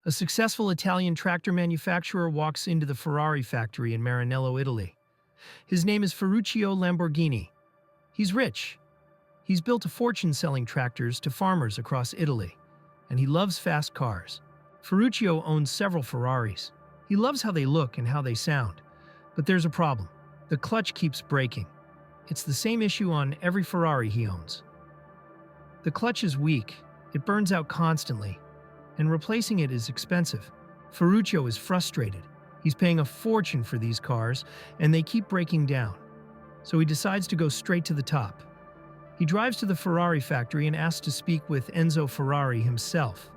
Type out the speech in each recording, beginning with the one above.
A successful Italian tractor manufacturer walks into the Ferrari factory in Maranello, Italy. His name is Ferruccio Lamborghini. He's rich. He's built a fortune selling tractors to farmers across Italy, and he loves fast cars. Ferruccio owns several Ferraris. He loves how they look and how they sound. But there's a problem. The clutch keeps breaking. It's the same issue on every Ferrari he owns. The clutch is weak, it burns out constantly, and replacing it is expensive. Ferruccio is frustrated. He's paying a fortune for these cars, and they keep breaking down. So he decides to go straight to the top. He drives to the Ferrari factory and asks to speak with Enzo Ferrari himself.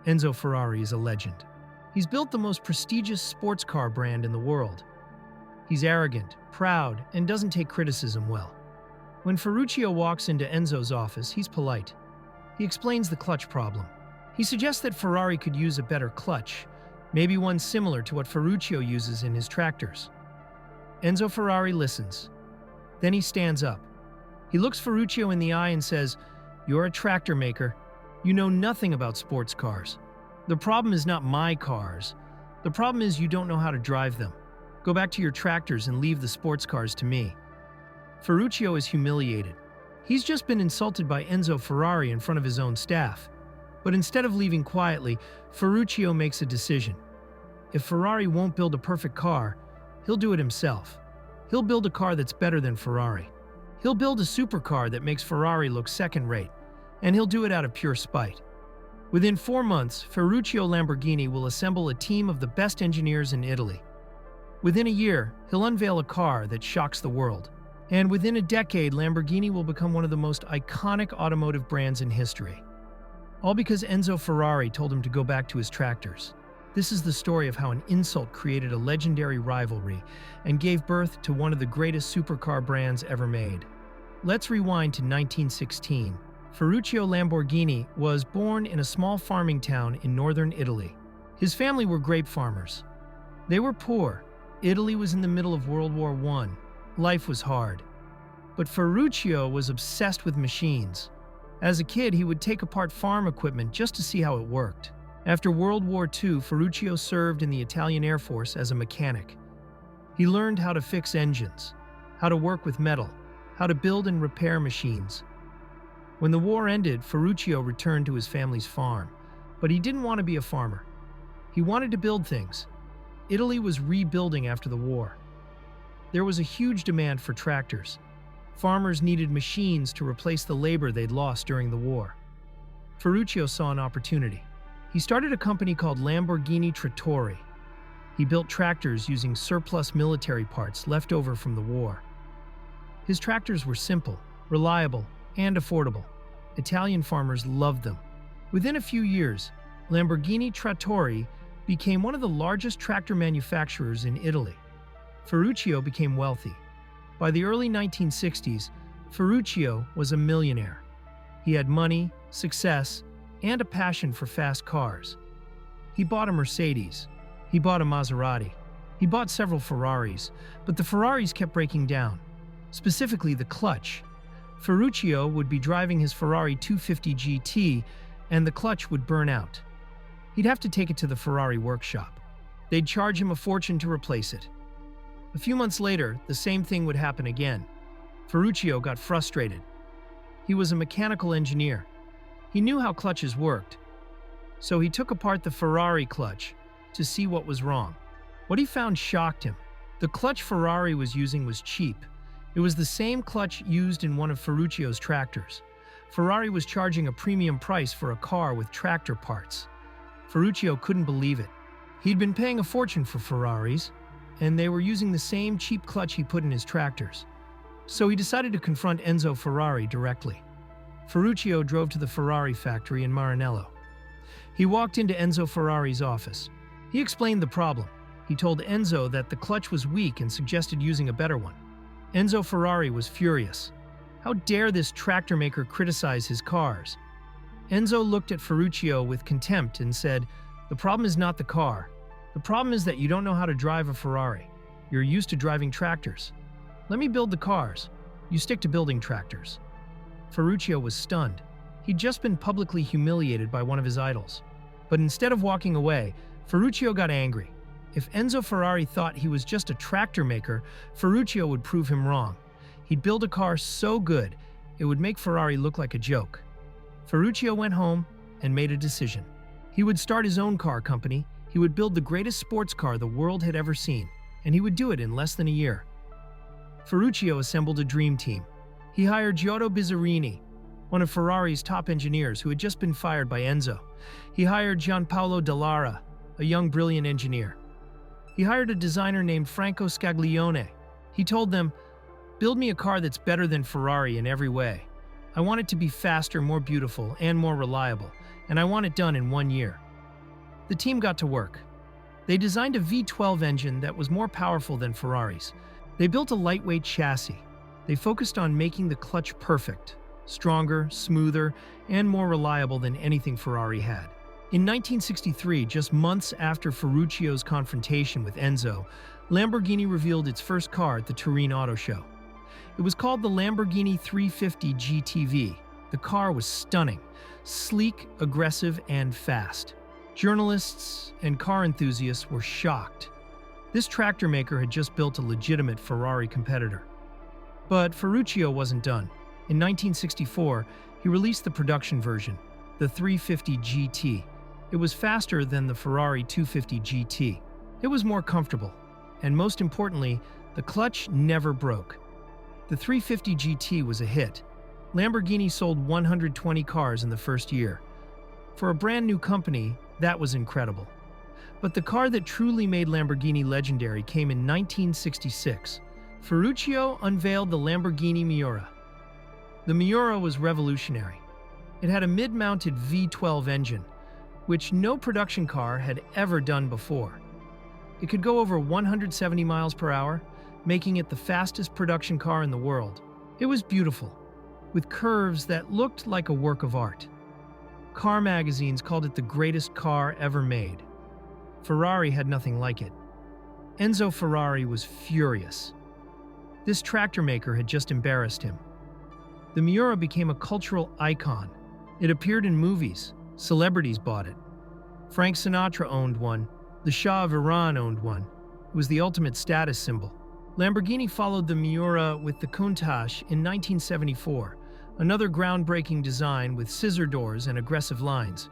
Enzo Ferrari is a legend. He's built the most prestigious sports car brand in the world. He's arrogant, proud, and doesn't take criticism well. When Ferruccio walks into Enzo's office, he's polite. He explains the clutch problem. He suggests that Ferrari could use a better clutch, maybe one similar to what Ferruccio uses in his tractors. Enzo Ferrari listens. Then he stands up. He looks Ferruccio in the eye and says, "You're a tractor maker. You know nothing about sports cars. The problem is not my cars. The problem is you don't know how to drive them. Go back to your tractors and leave the sports cars to me." Ferruccio is humiliated. He's just been insulted by Enzo Ferrari in front of his own staff. But instead of leaving quietly, Ferruccio makes a decision. If Ferrari won't build a perfect car, he'll do it himself. He'll build a car that's better than Ferrari. He'll build a supercar that makes Ferrari look second-rate, and he'll do it out of pure spite. Within 4 months, Ferruccio Lamborghini will assemble a team of the best engineers in Italy. Within a year, he'll unveil a car that shocks the world. And within a decade, Lamborghini will become one of the most iconic automotive brands in history. All because Enzo Ferrari told him to go back to his tractors. This is the story of how an insult created a legendary rivalry and gave birth to one of the greatest supercar brands ever made. Let's rewind to 1916. Ferruccio Lamborghini was born in a small farming town in northern Italy. His family were grape farmers. They were poor. Italy was in the middle of World War I. Life was hard. But Ferruccio was obsessed with machines. As a kid, he would take apart farm equipment just to see how it worked. After World War II, Ferruccio served in the Italian Air Force as a mechanic. He learned how to fix engines, how to work with metal, how to build and repair machines. When the war ended, Ferruccio returned to his family's farm, but he didn't want to be a farmer. He wanted to build things. Italy was rebuilding after the war. There was a huge demand for tractors. Farmers needed machines to replace the labor they'd lost during the war. Ferruccio saw an opportunity. He started a company called Lamborghini Trattori. He built tractors using surplus military parts left over from the war. His tractors were simple, reliable, and affordable. Italian farmers loved them. Within a few years, Lamborghini Trattori became one of the largest tractor manufacturers in Italy. Ferruccio became wealthy. By the early 1960s, Ferruccio was a millionaire. He had money, success, and a passion for fast cars. He bought a Mercedes. He bought a Maserati. He bought several Ferraris, but the Ferraris kept breaking down, specifically the clutch. Ferruccio would be driving his Ferrari 250 GT, and the clutch would burn out. He'd have to take it to the Ferrari workshop. They'd charge him a fortune to replace it. A few months later, the same thing would happen again. Ferruccio got frustrated. He was a mechanical engineer. He knew how clutches worked. So he took apart the Ferrari clutch to see what was wrong. What he found shocked him. The clutch Ferrari was using was cheap. It was the same clutch used in one of Ferruccio's tractors. Ferrari was charging a premium price for a car with tractor parts. Ferruccio couldn't believe it. He'd been paying a fortune for Ferraris, and they were using the same cheap clutch he put in his tractors. So he decided to confront Enzo Ferrari directly. Ferruccio drove to the Ferrari factory in Maranello. He walked into Enzo Ferrari's office. He explained the problem. He told Enzo that the clutch was weak and suggested using a better one. Enzo Ferrari was furious. How dare this tractor maker criticize his cars? Enzo looked at Ferruccio with contempt and said, "The problem is not the car. The problem is that you don't know how to drive a Ferrari. You're used to driving tractors. Let me build the cars. You stick to building tractors." Ferruccio was stunned. He'd just been publicly humiliated by one of his idols. But instead of walking away, Ferruccio got angry. If Enzo Ferrari thought he was just a tractor maker, Ferruccio would prove him wrong. He'd build a car so good, it would make Ferrari look like a joke. Ferruccio went home and made a decision. He would start his own car company, he would build the greatest sports car the world had ever seen, and he would do it in less than a year. Ferruccio assembled a dream team. He hired Giotto Bizzarini, one of Ferrari's top engineers who had just been fired by Enzo. He hired Gianpaolo Dallara, a young brilliant engineer. He hired a designer named Franco Scaglione. He told them, "Build me a car that's better than Ferrari in every way. I want it to be faster, more beautiful, and more reliable, and I want it done in 1 year." The team got to work. They designed a V12 engine that was more powerful than Ferrari's. They built a lightweight chassis. They focused on making the clutch perfect, stronger, smoother, and more reliable than anything Ferrari had. In 1963, just months after Ferruccio's confrontation with Enzo, Lamborghini revealed its first car at the Turin Auto Show. It was called the Lamborghini 350 GTV. The car was stunning, sleek, aggressive, and fast. Journalists and car enthusiasts were shocked. This tractor maker had just built a legitimate Ferrari competitor. But Ferruccio wasn't done. In 1964, he released the production version, the 350 GT. It was faster than the Ferrari 250 GT. It was more comfortable, and most importantly, the clutch never broke. The 350 GT was a hit. Lamborghini sold 120 cars in the first year. For a brand new company, that was incredible. But the car that truly made Lamborghini legendary came in 1966. Ferruccio unveiled the Lamborghini Miura. The Miura was revolutionary. It had a mid-mounted V12 engine, which no production car had ever done before. It could go over 170 miles per hour, making it the fastest production car in the world. It was beautiful, with curves that looked like a work of art. Car magazines called it the greatest car ever made. Ferrari had nothing like it. Enzo Ferrari was furious. This tractor maker had just embarrassed him. The Miura became a cultural icon. It appeared in movies. Celebrities bought it. Frank Sinatra owned one. The Shah of Iran owned one. It was the ultimate status symbol. Lamborghini followed the Miura with the Countach in 1974, another groundbreaking design with scissor doors and aggressive lines.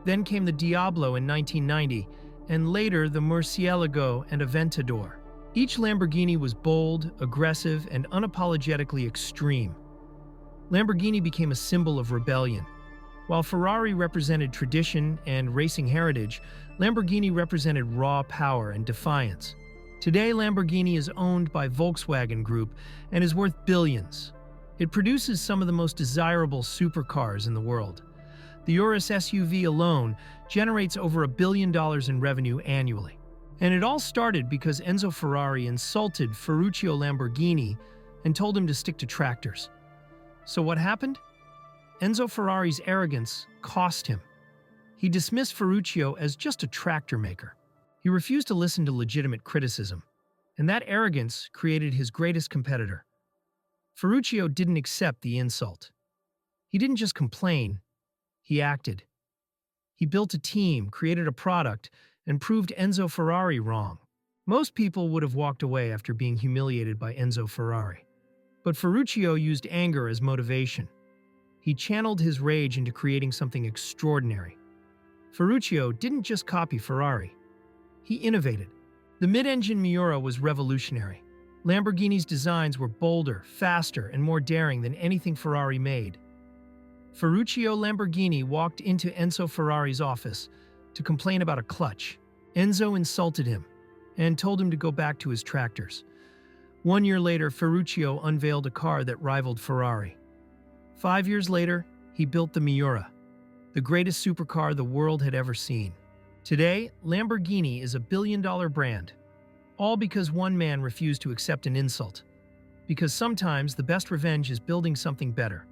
Then came the Diablo in 1990, and later the Murcielago and Aventador. Each Lamborghini was bold, aggressive, and unapologetically extreme. Lamborghini became a symbol of rebellion. While Ferrari represented tradition and racing heritage, Lamborghini represented raw power and defiance. Today, Lamborghini is owned by Volkswagen Group and is worth billions. It produces some of the most desirable supercars in the world. The Urus SUV alone generates over $1 billion in revenue annually. And it all started because Enzo Ferrari insulted Ferruccio Lamborghini and told him to stick to tractors. So what happened? Enzo Ferrari's arrogance cost him. He dismissed Ferruccio as just a tractor maker. He refused to listen to legitimate criticism, and that arrogance created his greatest competitor. Ferruccio didn't accept the insult. He didn't just complain, he acted. He built a team, created a product, and proved Enzo Ferrari wrong. Most people would have walked away after being humiliated by Enzo Ferrari. But Ferruccio used anger as motivation. He channeled his rage into creating something extraordinary. Ferruccio didn't just copy Ferrari. He innovated. The mid-engine Miura was revolutionary. Lamborghini's designs were bolder, faster, and more daring than anything Ferrari made. Ferruccio Lamborghini walked into Enzo Ferrari's office to complain about a clutch. Enzo insulted him and told him to go back to his tractors. 1 year later, Ferruccio unveiled a car that rivaled Ferrari. 5 years later, he built the Miura, the greatest supercar the world had ever seen. Today, Lamborghini is a billion-dollar brand, all because one man refused to accept an insult. Because sometimes the best revenge is building something better.